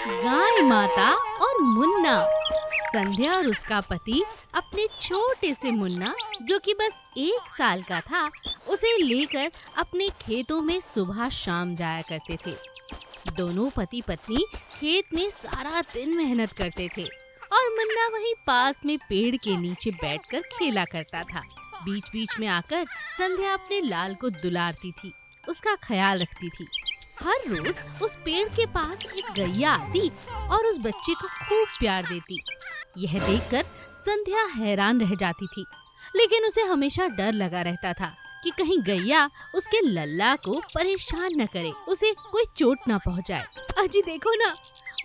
गाय माता और मुन्ना। संध्या और उसका पति अपने छोटे से मुन्ना, जो कि बस 1 साल का था, उसे लेकर अपने खेतों में सुबह शाम जाया करते थे। दोनों पति पत्नी खेत में सारा दिन मेहनत करते थे और मुन्ना वहीं पास में पेड़ के नीचे बैठकर खेला करता था। बीच बीच में आकर संध्या अपने लाल को दुलारती थी, उसका ख्याल रखती थी। हर रोज उस पेड़ के पास एक गैया आती और उस बच्चे को खूब प्यार देती। यह देखकर संध्या हैरान रह जाती थी, लेकिन उसे हमेशा डर लगा रहता था कि कहीं गैया उसके लल्ला को परेशान न करे, उसे कोई चोट न पहुंचाए। अजी देखो ना,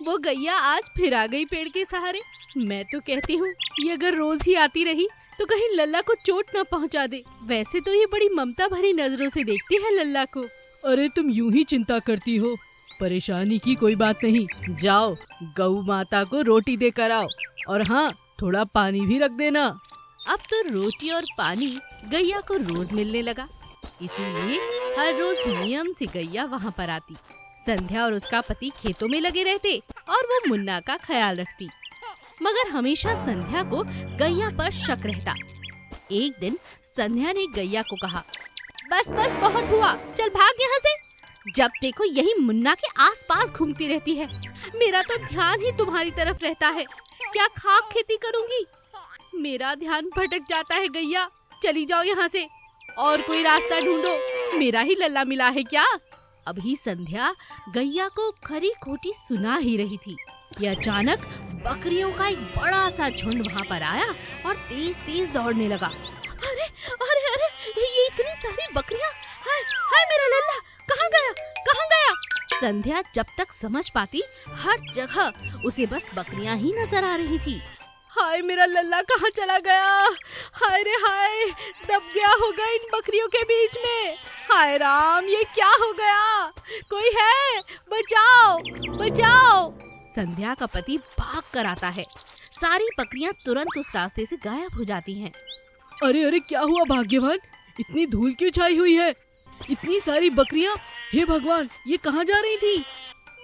वो गैया आज फिर आ गई पेड़ के सहारे। मैं तो कहती हूँ ये अगर रोज ही आती रही तो कहीं लल्ला को चोट न पहुंचा दे। वैसे तो ये बड़ी ममता भरी नजरों से देखती है लल्ला को। अरे तुम यूं ही चिंता करती हो, परेशानी की कोई बात नहीं। जाओ गौ माता को रोटी देकर आओ, और हाँ, थोड़ा पानी भी रख देना। अब तो रोटी और पानी गैया को रोज मिलने लगा, इसीलिए हर रोज नियम से गैया वहाँ पर आती। संध्या और उसका पति खेतों में लगे रहते और वो मुन्ना का ख्याल रखती, मगर हमेशा संध्या को गैया पर शक रहता। एक दिन संध्या ने गैया को कहा, बस बस बहुत हुआ, चल भाग यहाँ से। जब देखो यही मुन्ना के आसपास घूमती रहती है। मेरा तो ध्यान ही तुम्हारी तरफ रहता है, क्या खाक खेती करूंगी। मेरा ध्यान भटक जाता है गैया, चली जाओ यहाँ से और कोई रास्ता ढूंढो। मेरा ही लल्ला मिला है क्या। अभी संध्या गैया को खरी खोटी सुना ही रही थी कि अचानक बकरियों का एक बड़ा सा झुंड वहाँ पर आया और तेज तेज दौड़ने लगा। अरे अरे अरे, ये इतनी सारी बकरियां, हाय हाय मेरा लल्ला, कहाँ गया कहाँ गया। संध्या जब तक समझ पाती, हर जगह उसे बस बकरियां ही नजर आ रही थी। हाय मेरा लल्ला कहाँ चला गया, हाय रे हाय, दब गया होगा इन बकरियों के बीच में। हाय राम, ये क्या हो गया, कोई है, बचाओ बचाओ। संध्या का पति भाग कर आता है, सारी बकरियां तुरंत उस रास्ते से गायब हो जाती हैं। अरे अरे, क्या हुआ भाग्यवान, इतनी धूल क्यों छाई हुई है। इतनी सारी बकरियां, हे भगवान, ये कहाँ जा रही थी।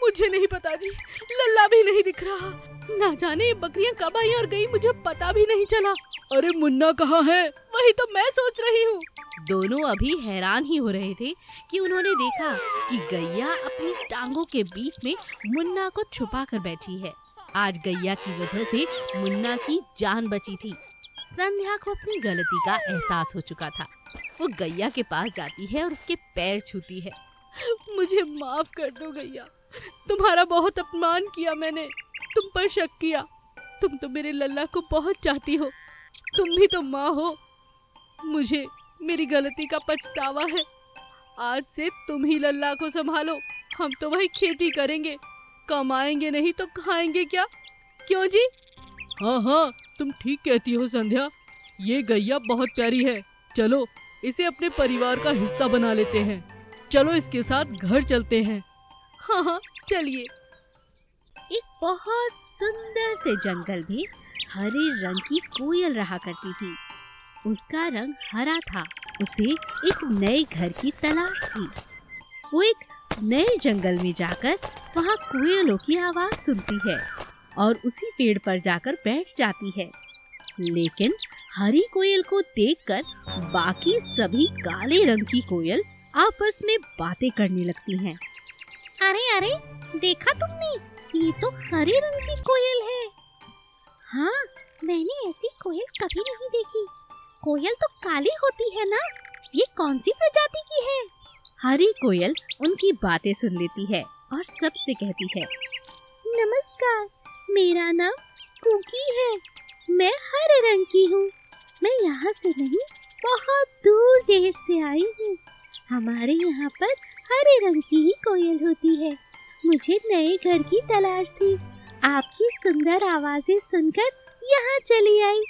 मुझे नहीं पता जी, लल्ला भी नहीं दिख रहा। ना जाने ये बकरियां कब आई और गई, मुझे पता भी नहीं चला। अरे मुन्ना कहाँ है। वही तो मैं सोच रही हूँ। दोनों अभी हैरान ही हो रहे थे कि उन्होंने देखा कि गैया अपनी टांगों के बीच में मुन्ना को छुपा कर बैठी है। आज गैया की वजह से मुन्ना की जान बची थी। संध्या को अपनी गलती का एहसास हो चुका था। वो गैया के पास जाती है और उसके पैर छूती है। मुझे माफ कर दो गैया, तुम्हारा बहुत अपमान किया मैंने, तुम पर शक किया। तुम तो मेरे लल्ला को बहुत चाहती हो, तुम भी तो माँ हो। मुझे मेरी गलती का पछतावा है। आज से तुम ही लल्ला को संभालो, हम तो वही खेती करेंगे, कमाएंगे नहीं तो खाएंगे क्या। क्यों जी। हाँ हाँ, तुम ठीक कहती हो संध्या, ये गैया बहुत प्यारी है। चलो इसे अपने परिवार का हिस्सा बना लेते हैं। चलो इसके साथ घर चलते हैं। हाँ हाँ चलिए। एक बहुत सुंदर से जंगल में हरे रंग की कोयल रहा करती थी। उसका रंग हरा था। उसे एक नए घर की तलाश थी। वो एक नए जंगल में जाकर वहाँ कोयलों की आवाज सुनती है और उसी पेड़ पर जाकर बैठ जाती है। लेकिन हरी कोयल को देखकर बाकी सभी काले रंग की कोयल आपस में बातें करने लगती हैं। अरे अरे, देखा तुमने, ये तो हरे रंग की कोयल है। हाँ, मैंने ऐसी कोयल कभी नहीं देखी। कोयल तो काली होती है ना, ये कौन सी प्रजाति की है। हरी कोयल उनकी बातें सुन लेती है और सबसे कहती है, नमस्कार, मेरा नाम कुकी है। मैं हरे रंग की हूँ। मैं यहाँ से नहीं, बहुत दूर देश से आई हूँ। हमारे यहाँ पर हरे रंग की ही कोयल होती है। मुझे नए घर की तलाश थी। आपकी सुंदर आवाजें सुनकर यहाँ चली आई।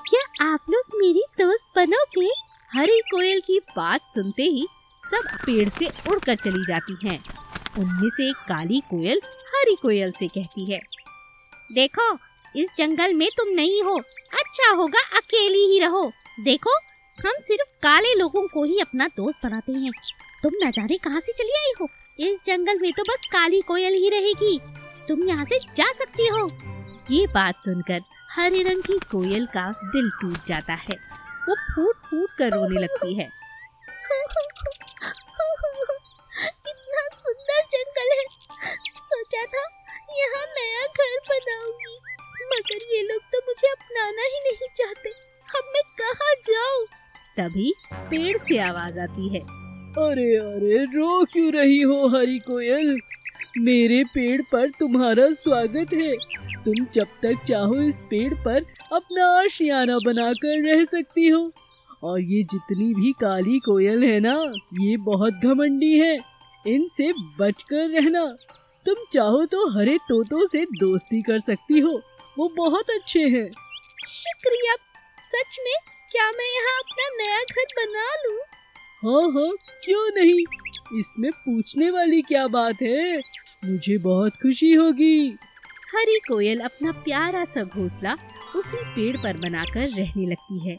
क्या आप लोग मेरी दोस्त बनोगे? हरी कोयल की बात सुनते ही सब पेड़ से उड़कर चली जाती हैं। उनमें से एक काली कोयल हरी कोयल से कहती है, देखो, इस जंगल में तुम नहीं हो, अच्छा होगा अकेली ही रहो। देखो, हम सिर्फ काले लोगों को ही अपना दोस्त बनाते हैं। तुम न जाने कहाँ से चली आई हो। इस जंगल में तो बस काली कोयल ही रहेगी। तुम यहाँ से जा सकती हो। ये बात सुनकर हरे रंग की कोयल का दिल टूट जाता है। वो फूट फूट कर रोने लगती है। इतना सुंदर जंगल है, सोचा था यहाँ नया घर बनाऊंगी, मगर ये लोग तो मुझे अपनाना ही नहीं चाहते। अब मैं कहाँ जाऊँ? तभी पेड़ से आवाज आती है। अरे अरे, रो क्यों रही हो हरी कोयल? मेरे पेड़ पर तुम्हारा स्वागत है। तुम जब तक चाहो इस पेड़ पर अपना आशियाना बनाकर रह सकती हो। और ये जितनी भी काली कोयल है ना, ये बहुत घमंडी है, इनसे बचकर रहना। तुम चाहो तो हरे तोतों से दोस्ती कर सकती हो, वो बहुत अच्छे हैं। शुक्रिया। सच में? क्या मैं यहाँ अपना नया घर बना लूँ? हाँ हाँ, क्यों नहीं, इसमें पूछने वाली क्या बात है, मुझे बहुत खुशी होगी। हरी कोयल अपना प्यारा सा घोंसला उसी पेड़ पर बनाकर रहने लगती है।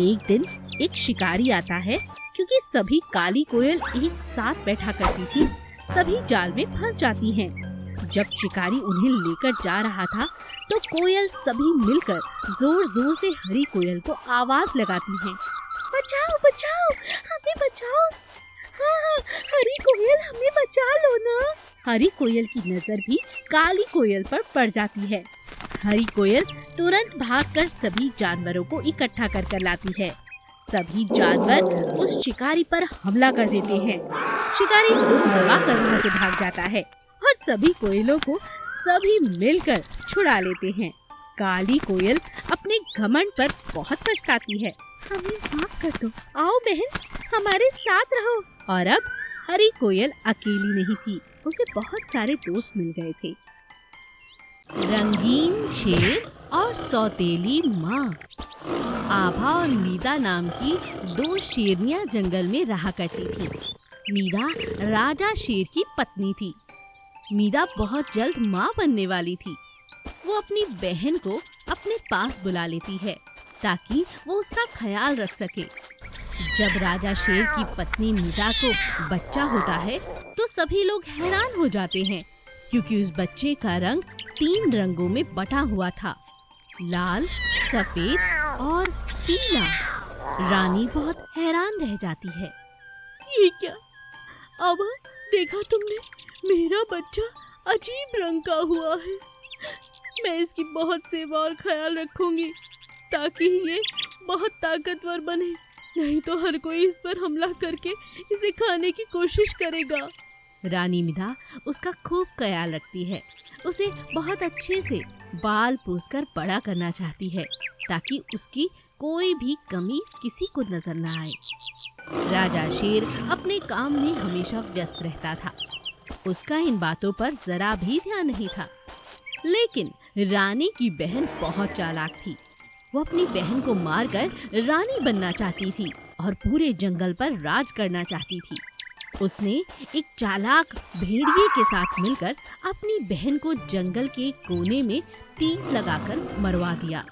एक दिन एक शिकारी आता है, क्योंकि सभी काली कोयल एक साथ बैठा करती थी, सभी जाल में फंस जाती हैं। जब शिकारी उन्हें लेकर जा रहा था तो कोयल सभी मिलकर जोर जोर से हरी कोयल को आवाज लगाती हैं। बचाओ बचाओ, हमें बचाओ। हाँ हाँ, हरी कोयल हमें बचा लो ना। हरी कोयल की नजर भी काली कोयल पर पड़ जाती है। हरी कोयल तुरंत भागकर सभी जानवरों को इकट्ठा कर लाती है। सभी जानवर उस शिकारी पर हमला कर देते हैं। शिकारी दुम दबाकर वहाँ से भाग जाता है और सभी कोयलों को सभी मिलकर छुड़ा लेते हैं। काली कोयल अपने घमंड पर बहुत पछताती है। हमें माफ कर दो, आओ बहन हमारे साथ रहो। और अब हरी कोयल अकेली नहीं थी, उसे बहुत सारे दोस्त मिल गए थे। रंगीन शेर और सौतेली माँ। आभा और मीदा नाम की दो शेरनियाँ जंगल में रहा करती थी। मीदा राजा शेर की पत्नी थी। मीदा बहुत जल्द माँ बनने वाली थी। वो अपनी बहन को अपने पास बुला लेती है ताकि वो उसका ख्याल रख सके। जब राजा शेर की पत्नी मीदा को बच्चा होता है तो सभी लोग हैरान हो जाते हैं, क्योंकि उस बच्चे का रंग 3 रंगों में बटा हुआ था, लाल, सफेद और पीला। रानी बहुत हैरान रह जाती है। ये क्या? अब देखा तुमने, मेरा बच्चा अजीब रंग का हुआ है। मैं इसकी बहुत सेवा और ख्याल रखूंगी ताकि ये बहुत ताकतवर बने, नहीं तो हर कोई इस पर हमला करके इसे खाने की कोशिश करेगा। रानी मीदा उसका खूब ख्याल रखती है। उसे बहुत अच्छे से बाल पूछकर बड़ा करना चाहती है ताकि उसकी कोई भी कमी किसी को नजर न आए। राजा शेर अपने काम में हमेशा व्यस्त रहता था। उसका इन बातों पर जरा भी ध्यान नहीं था। लेकिन रानी की बहन बहुत चालाक थी। वो अपनी बहन को मारकर रानी बनना चाहती थी और पूरे जंगल पर राज करना चाहती थी। उसने एक चालाक भेड़िए के साथ मिलकर अपनी बहन को जंगल के कोने में तीर लगाकर मरवा दिया।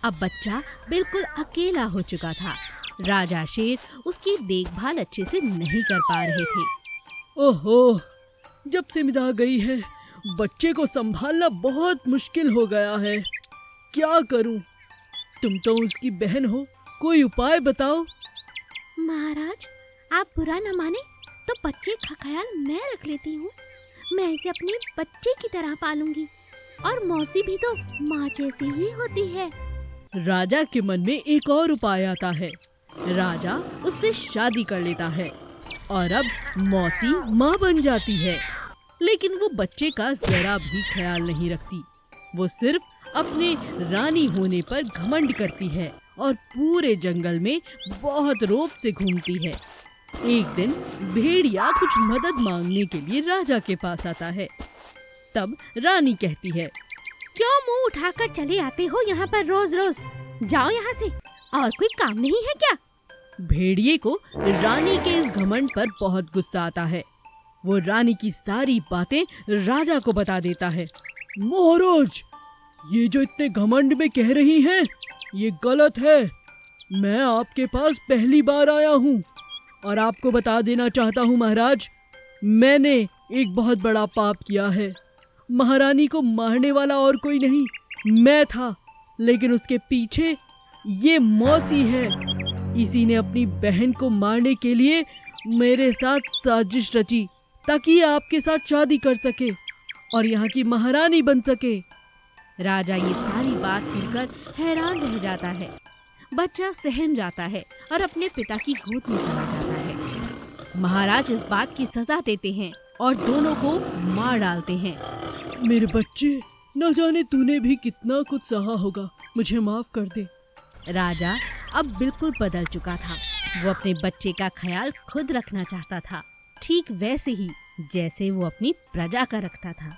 अब बच्चा बिल्कुल अकेला हो चुका था। राजा शेर उसकी देखभाल अच्छे से नहीं कर पा रहे थे। ओहो, जब से मीदा गई है बच्चे को संभालना बहुत मुश्किल हो गया है। क्या करूं? तुम तो उसकी बहन हो, कोई उपाय बताओ। महाराज, आप बुरा न माने तो बच्चे का ख्याल मैं रख लेती हूँ। मैं इसे अपने बच्चे की तरह पालूंगी और मौसी भी तो माँ जैसी ही होती है। राजा के मन में एक और उपाय आता है। राजा उससे शादी कर लेता है और अब मौसी माँ बन जाती है। लेकिन वो बच्चे का जरा भी ख्याल नहीं रखती। वो सिर्फ अपने रानी होने पर घमंड करती है और पूरे जंगल में बहुत रौब से घूमती है। एक दिन भेड़िया कुछ मदद मांगने के लिए राजा के पास आता है। तब रानी कहती है, क्यों मुंह उठाकर चले आते हो यहाँ पर रोज रोज? जाओ यहाँ से, और कोई काम नहीं है क्या? भेड़िए को रानी के इस घमंड पर बहुत गुस्सा आता है। वो रानी की सारी बातें राजा को बता देता है। महाराज, ये जो इतने घमंड में कह रही हैं, ये गलत है। मैं आपके पास पहली बार आया हूँ और आपको बता देना चाहता हूँ महाराज, मैंने एक बहुत बड़ा पाप किया है महारानी को मारने वाला और कोई नहीं, मैं था। लेकिन उसके पीछे ये मौसी है। इसी ने अपनी बहन को मारने के लिए मेरे साथ साजिश रची ताकि ये आपके साथ शादी कर सके और यहाँ की महारानी बन सके। राजा ये सारी बात सुनकर हैरान रह जाता है। बच्चा सहम जाता है और अपने पिता की गोद में चला जाता है। महाराज इस बात की सजा देते हैं और दोनों को मार डालते हैं। मेरे बच्चे, न जाने तूने भी कितना कुछ सहा होगा, मुझे माफ कर दे। राजा अब बिल्कुल बदल चुका था। वो अपने बच्चे का ख्याल खुद रखना चाहता था, ठीक वैसे ही जैसे वो अपनी प्रजा का रखता था।